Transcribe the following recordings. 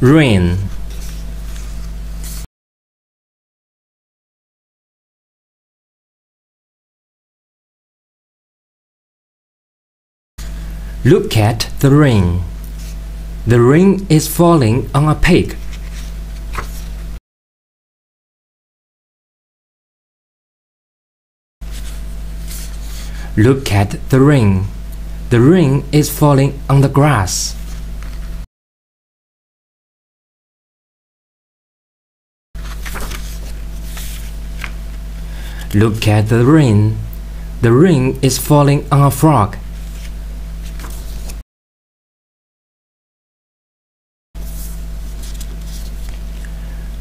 Rain. Look at the rain. The rain is falling on a pig. Look at the rain. The rain is falling on the grass. Look at the rain. The rain is falling on a frog.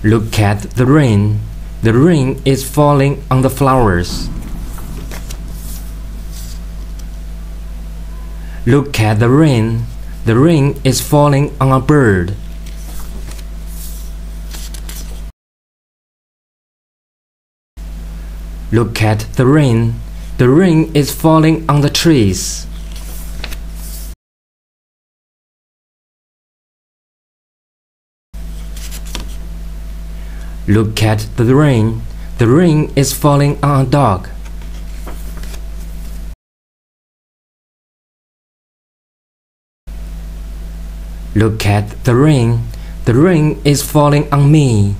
Look at the rain. The rain is falling on the flowers. Look at the rain. The rain is falling on a bird. Look at the rain. The rain is falling on the trees. Look at the rain. The rain is falling on a dog. Look at the rain. The rain is falling on me.